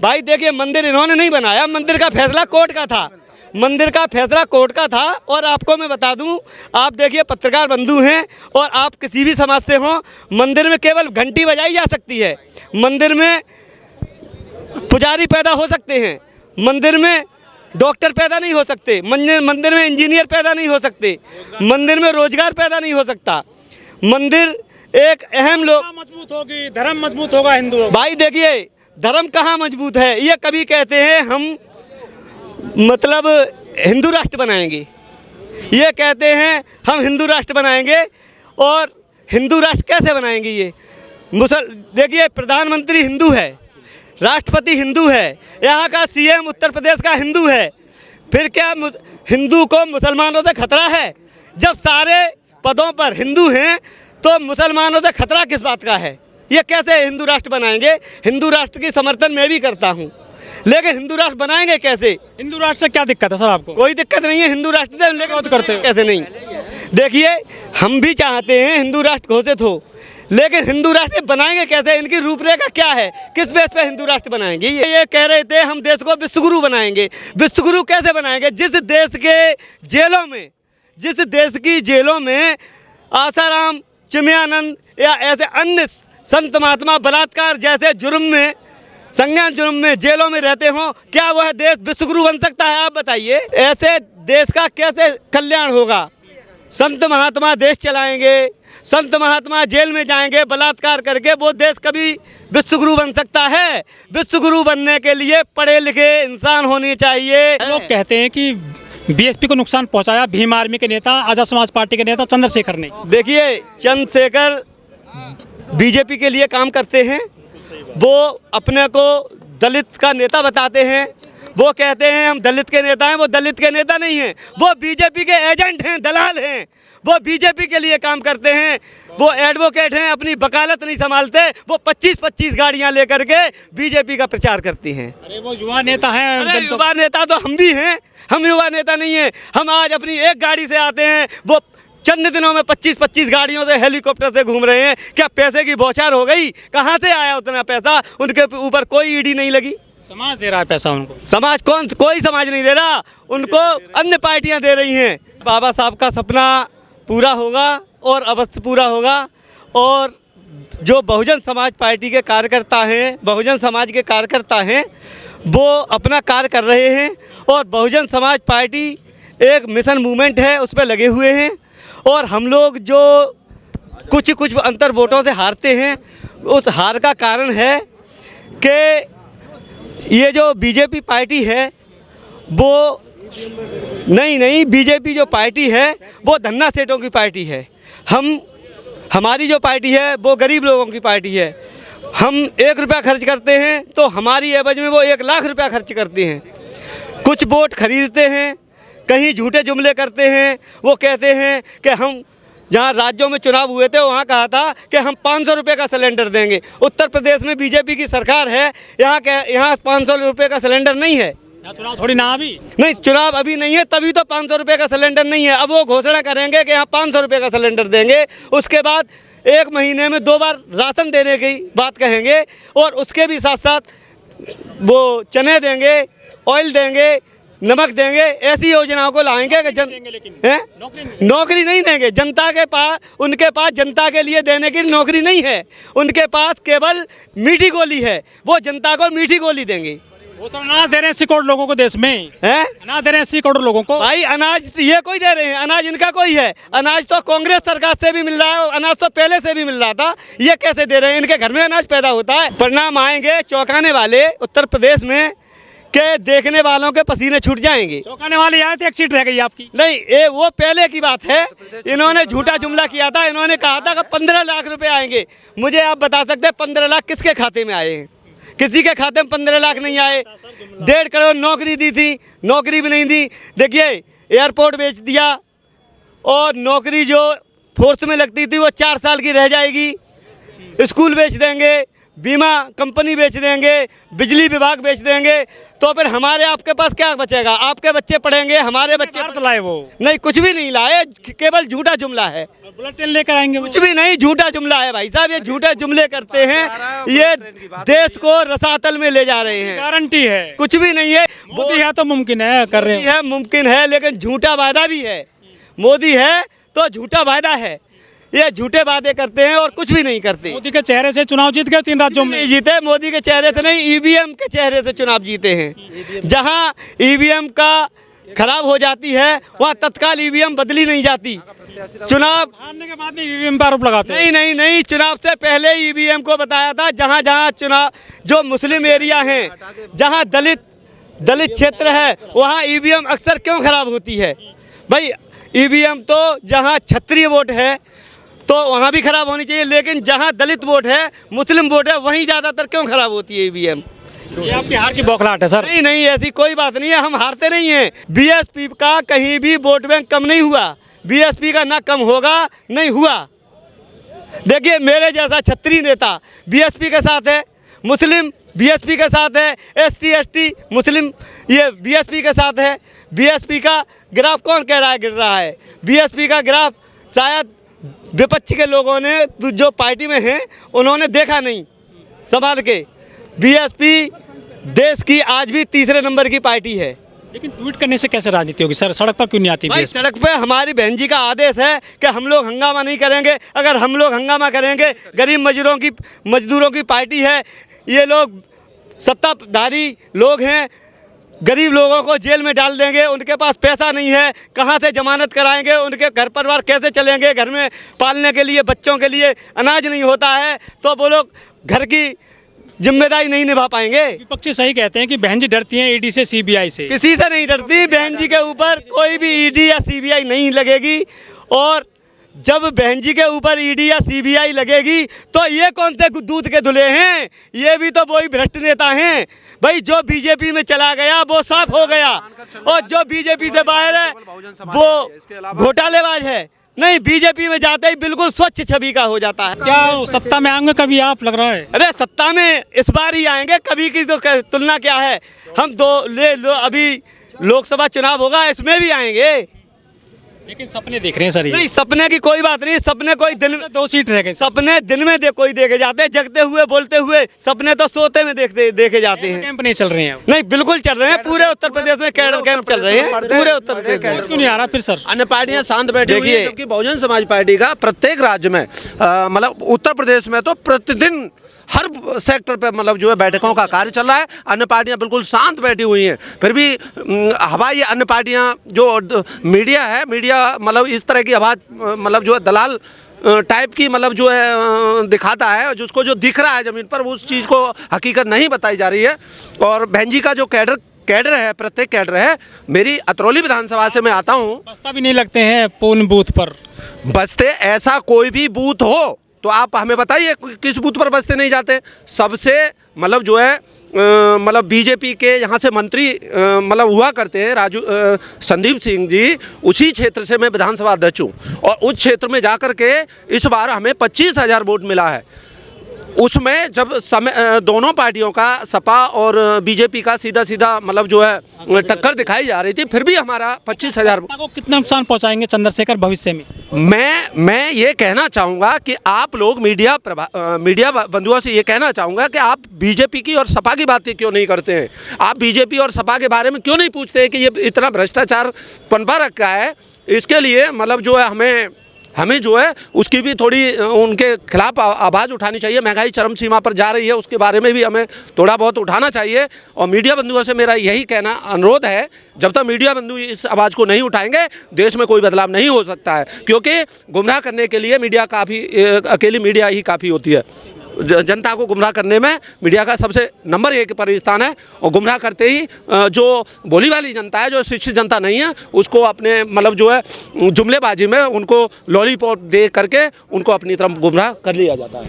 भाई देखिए, मंदिर इन्होंने नहीं बनाया, मंदिर का फैसला कोर्ट का था, मंदिर का फैसला कोर्ट का था। और आपको मैं बता दूं, आप देखिए पत्रकार बंधु हैं और आप किसी भी समाज से हो, मंदिर में केवल घंटी बजाई जा सकती है, मंदिर में पुजारी पैदा हो सकते हैं, मंदिर में डॉक्टर पैदा नहीं हो सकते, मंदिर में इंजीनियर पैदा नहीं हो सकते, मंदिर में रोजगार पैदा नहीं हो सकता। मंदिर एक अहम लोग मजबूत होगी, धर्म मजबूत होगा हिंदू। भाई देखिए, धर्म कहाँ मजबूत है? ये कभी कहते हैं हम मतलब हिंदू राष्ट्र बनाएंगे, ये कहते हैं हम हिंदू राष्ट्र बनाएंगे, और हिंदू राष्ट्र कैसे बनाएंगे? ये देखिए, प्रधानमंत्री हिंदू है, राष्ट्रपति हिंदू है, यहाँ का सीएम उत्तर प्रदेश का हिंदू है, फिर क्या हिंदू को मुसलमानों से खतरा है? जब सारे पदों पर हिंदू हैं तो मुसलमानों से खतरा किस बात का है? ये कैसे हिंदू राष्ट्र बनाएंगे? हिंदू राष्ट्र की समर्थन मैं भी करता हूँ, लेकिन हिंदू राष्ट्र बनाएंगे कैसे? हिंदू राष्ट्र से क्या दिक्कत है सर आपको? कोई दिक्कत नहीं है, हिंदू राष्ट्र से, लेकिन करते हो कैसे नहीं? देखिए, हम भी चाहते हैं हिंदू राष्ट्र घोषित हो, लेकिन हिंदू राष्ट्र बनाएंगे कैसे? इनकी रूपरेखा क्या है? किस बेस पे हिंदू राष्ट्र बनाएंगे? ये कह रहे थे हम देश को विश्वगुरु बनाएंगे। विश्वगुरु कैसे बनाएंगे? जिस देश की जेलों में आसाराम, चिमयानंद या ऐसे अन्य संत महात्मा बलात्कार जैसे जुर्म में, संज्ञान जुर्म में जेलों में रहते हों, क्या वह देश विश्वगुरु बन सकता है? आप बताइए, ऐसे देश का कैसे कल्याण होगा? संत महात्मा देश चलाएंगे, संत महात्मा जेल में जाएंगे बलात्कार करके, वो देश कभी विश्वगुरु बन सकता है? विश्वगुरु बनने के लिए पढ़े लिखे इंसान होने चाहिए। लोग कहते हैं कि बीएसपी को नुकसान पहुंचाया भीम आर्मी के नेता, आजाद समाज पार्टी के नेता चंद्रशेखर ने। देखिए, चंद्रशेखर बीजेपी के लिए काम करते हैं, वो अपने को दलित का नेता बताते हैं, वो कहते हैं हम दलित के नेता हैं, वो दलित के नेता नहीं हैं, वो बीजेपी के एजेंट हैं, दलाल हैं, वो बीजेपी के लिए काम करते हैं, वो एडवोकेट हैं, अपनी वकालत नहीं संभालते, वो 25-25 गाड़ियां लेकर के बीजेपी का प्रचार करती हैं। अरे वो युवा नेता हैं। अरे युवा नेता तो हम भी हैं, हम युवा नेता नहीं हैं। हम आज अपनी एक गाड़ी से आते हैं, वो चंद दिनों में 25-25 गाड़ियों से हेलीकॉप्टर से घूम रहे हैं। क्या पैसे की बौछार हो गई? कहाँ से आया उतना पैसा? उनके ऊपर कोई ईडी नहीं लगी। समाज दे रहा है पैसा उनको। समाज कोई समाज नहीं दे रहा, उनको अन्य पार्टियां दे रही हैं। बाबा साहब का सपना पूरा होगा और अवश्य पूरा होगा। और जो बहुजन समाज पार्टी के कार्यकर्ता हैं, बहुजन समाज के कार्यकर्ता हैं, वो अपना कार्य कर रहे हैं, और बहुजन समाज पार्टी एक मिशन मूवमेंट है, उस पर लगे हुए हैं। और हम लोग जो कुछ अंतर वोटों से हारते हैं, उस हार का कारण है कि ये जो बीजेपी पार्टी है वो नहीं, बीजेपी जो पार्टी है वो धन्ना सेठों की पार्टी है। हमारी जो पार्टी है वो गरीब लोगों की पार्टी है। हम 1 रुपया खर्च करते हैं तो हमारी एवज में वो 1 लाख रुपया खर्च करते हैं। कुछ वोट खरीदते हैं, कहीं झूठे जुमले करते हैं। वो कहते हैं कि हम जहाँ राज्यों में चुनाव हुए थे वहाँ कहा था कि हम 500 रुपये का सिलेंडर देंगे। उत्तर प्रदेश में बीजेपी की सरकार है, यहाँ 500 रुपये का सिलेंडर नहीं है। चुनाव थोड़ी ना अभी नहीं, चुनाव अभी नहीं है, तभी तो 500 रुपये का सिलेंडर नहीं है। अब वो घोषणा करेंगे कि यहाँ 500 रुपये का सिलेंडर देंगे, उसके बाद 1 महीने में 2 बार राशन देने की बात कहेंगे, और उसके भी साथ साथ वो चने देंगे, ऑयल देंगे, नमक देंगे। ऐसी योजनाओं को लाएंगे कि नौकरी नहीं देंगे जनता के पास। उनके पास जनता के लिए देने की नौकरी नहीं है, उनके पास केवल मीठी गोली है, वो जनता को मीठी गोली देंगे। वो तो अनाज दे रहे हैं 80 करोड़ लोगों को देश में, है अनाज दे रहे हैं 80 करोड़ लोगों को। भाई अनाज ये कोई दे रहे हैं? अनाज इनका कोई है? अनाज तो कांग्रेस सरकार से भी मिल रहा है, अनाज तो पहले से भी मिल रहा था। ये कैसे दे रहे हैं? इनके घर में अनाज पैदा होता है। परिणाम आएंगे चौंकाने वाले उत्तर प्रदेश में, के देखने वालों के पसीने छूट जाएंगे। चौंकाने वाले आए थे, 1 सीट रह गई आपकी। नहीं, ये वो पहले की बात है। इन्होंने झूठा जुमला किया था, इन्होंने कहा था कि 15 लाख रुपए आएंगे। मुझे आप बता सकते हैं 15 लाख किसके खाते में आए हैं? किसी के खाते में 15 लाख नहीं आए। 1.5 करोड़ नौकरी दी थी, नौकरी भी नहीं दी। देखिए, एयरपोर्ट बेच दिया, और नौकरी जो फोर्स में लगती थी वो 4 साल की रह जाएगी। स्कूल बेच देंगे, बीमा कंपनी बेच देंगे, बिजली विभाग बेच देंगे, तो फिर हमारे आपके पास क्या बचेगा? आपके बच्चे पढ़ेंगे, हमारे बच्चे तो लाए वो नहीं, कुछ भी नहीं लाए, केवल झूठा जुमला है। बुलेटिन लेकर आएंगे वो। कुछ भी नहीं, झूठा जुमला है भाई साहब, ये झूठे जुमले करते हैं, ये देश को रसातल में ले जा रहे हैं। गारंटी है, कुछ भी नहीं है। मोदी है तो मुमकिन है, कर रहे हैं। है मुमकिन है, लेकिन झूठा वादा भी है। मोदी है तो झूठा वादा है, ये झूठे वादे करते हैं और कुछ भी नहीं करते। मोदी के चेहरे से चुनाव जीत गए 3 राज्यों में। नहीं जीते, मोदी के चेहरे से नहीं, ईवीएम के चेहरे से चुनाव जीते हैं। जहां ईवीएम का खराब हो जाती है वहां तत्काल ईवीएम बदली नहीं जाती। चुनाव हारने के बाद भी ईवीएम पर आरोप लगाते हैं। नहीं, चुनाव से पहले ईवीएम को बताया था, जहां जहां चुनाव जो मुस्लिम एरिया हैं, जहां दलित क्षेत्र है, वहां ईवीएम अक्सर क्यों खराब होती है भाई? ईवीएम तो जहां क्षत्रिय वोट है तो वहाँ भी खराब होनी चाहिए, लेकिन जहाँ दलित वोट है, मुस्लिम वोट है, वहीं ज़्यादातर क्यों खराब होती है ईवीएम? ये आपकी हार की बौखलाहट है सर। नहीं, ऐसी कोई बात नहीं है, हम हारते नहीं हैं। बीएसपी का कहीं भी वोट बैंक कम नहीं हुआ, बीएसपी का ना कम होगा, नहीं हुआ। देखिए, मेरे जैसा क्षत्रिय नेता बीएसपी के साथ है, मुस्लिम बीएसपी के साथ है, SC ST मुस्लिम ये बीएसपी के साथ है। बीएसपी का ग्राफ कौन कह रहा है गिर रहा है? बीएसपी का ग्राफ शायद विपक्ष के लोगों ने जो पार्टी में हैं उन्होंने देखा नहीं संभाल के। बीएसपी देश की आज भी तीसरे नंबर की पार्टी है। लेकिन ट्वीट करने से कैसे राजनीति होगी सर? सड़क पर क्यों नहीं आती? भाई सड़क पे हमारी बहन जी का आदेश है कि हम लोग हंगामा नहीं करेंगे। अगर हम लोग हंगामा करेंगे, गरीब मजदूरों की पार्टी है, ये लोग सत्ताधारी लोग हैं, गरीब लोगों को जेल में डाल देंगे, उनके पास पैसा नहीं है, कहाँ से जमानत कराएंगे, उनके घर परिवार कैसे चलेंगे, घर में पालने के लिए बच्चों के लिए अनाज नहीं होता है, तो वो लोग घर की जिम्मेदारी नहीं निभा पाएंगे। विपक्षी सही कहते हैं कि बहन जी डरती हैं ईडी से, सीबीआई से। किसी से नहीं डरती, बहन जी के ऊपर कोई भी ईडी या सीबीआई नहीं लगेगी। और जब बहन जी के ऊपर ईडी या सीबीआई लगेगी तो ये कौन से दूध के धुले हैं? ये भी तो वही भ्रष्ट नेता हैं भाई। जो बीजेपी में चला गया वो साफ हो गया, और जो बीजेपी से बाहर है वो घोटालेबाज है। नहीं, बीजेपी में जाते ही बिल्कुल स्वच्छ छवि का हो जाता है। क्या सत्ता में आएंगे कभी आप, लग रहा है? अरे सत्ता में इस बार ही आएंगे, कभी की तो तुलना क्या है? हम अभी लोकसभा चुनाव होगा, इसमें भी आएंगे। लेकिन सपने देख रहे हैं सर। नहीं, सपने की कोई बात नहीं, सपने कोई दिन में 2 सीट रह गए। सपने दिन में कोई देखे जाते हैं, जगते हुए बोलते हुए। सपने तो सोते में देखे जाते हैं। कैंप नहीं चल रहे हैं? नहीं, बिल्कुल चल रहे हैं, पूरे उत्तर प्रदेश में कैंप चल रहे हैं, पूरे उत्तर प्रदेश में। क्यों नहीं आ रहा फिर सर? अन्य पार्टियां शांत बैठी हुई हैं, जबकि बहुजन समाज पार्टी का प्रत्येक राज्य में मतलब उत्तर प्रदेश में तो प्रतिदिन हर सेक्टर पे मतलब जो है बैठकों का कार्य चल रहा है। अन्य पार्टियां बिल्कुल शांत बैठी हुई हैं, फिर भी हवाई अन्य पार्टियां जो मीडिया है, मीडिया मतलब इस तरह की आवाज़ मतलब जो है दलाल टाइप की मतलब जो है दिखाता है, जिसको जो दिख रहा है ज़मीन पर उस चीज़ को हकीकत नहीं बताई जा रही है। और बहन जी का जो कैडर है, प्रत्येक कैडर है। मेरी अतरौली विधानसभा से मैं आता हूँ। बस्ता भी नहीं लगते हैं पूर्ण बूथ पर? बस्ते ऐसा कोई भी बूथ हो तो आप हमें बताइए किस बूथ पर बस्ते नहीं जाते। सबसे मतलब जो है मतलब बीजेपी के यहाँ से मंत्री मतलब हुआ करते हैं संदीप सिंह जी, उसी क्षेत्र से मैं विधानसभा अध्यक्ष हूँ, और उस क्षेत्र में जाकर के इस बार हमें 25,000 वोट मिला है। उसमें जब दोनों पार्टियों का, सपा और बीजेपी का सीधा मतलब जो है टक्कर दिखाई जा रही थी, फिर भी हमारा 25,000 को कितना नुकसान पहुंचाएंगे चंद्रशेखर भविष्य में? मैं ये कहना चाहूँगा कि आप लोग मीडिया बंधुओं से ये कहना चाहूँगा कि आप बीजेपी की और सपा की बातें क्यों नहीं करते हैं? आप बीजेपी और सपा के बारे में क्यों नहीं पूछते हैं कि ये इतना भ्रष्टाचार पनपा रखा है? इसके लिए मतलब जो है हमें जो है उसकी भी थोड़ी उनके खिलाफ आवाज़ उठानी चाहिए। महंगाई चरम सीमा पर जा रही है, उसके बारे में भी हमें थोड़ा बहुत उठाना चाहिए। और मीडिया बंधुओं से मेरा यही कहना अनुरोध है, जब तक मीडिया बंधु इस आवाज़ को नहीं उठाएंगे देश में कोई बदलाव नहीं हो सकता है, क्योंकि गुमराह करने के लिए मीडिया अकेली मीडिया ही काफ़ी होती है। जनता को गुमराह करने में मीडिया का सबसे नंबर 1 पर स्थान है, और गुमराह करते ही जो भोली वाली जनता है, जो शिक्षित जनता नहीं है, उसको अपने मतलब जो है जुमलेबाजी में उनको लॉलीपॉप दे करके उनको अपनी तरफ गुमराह कर लिया जाता है।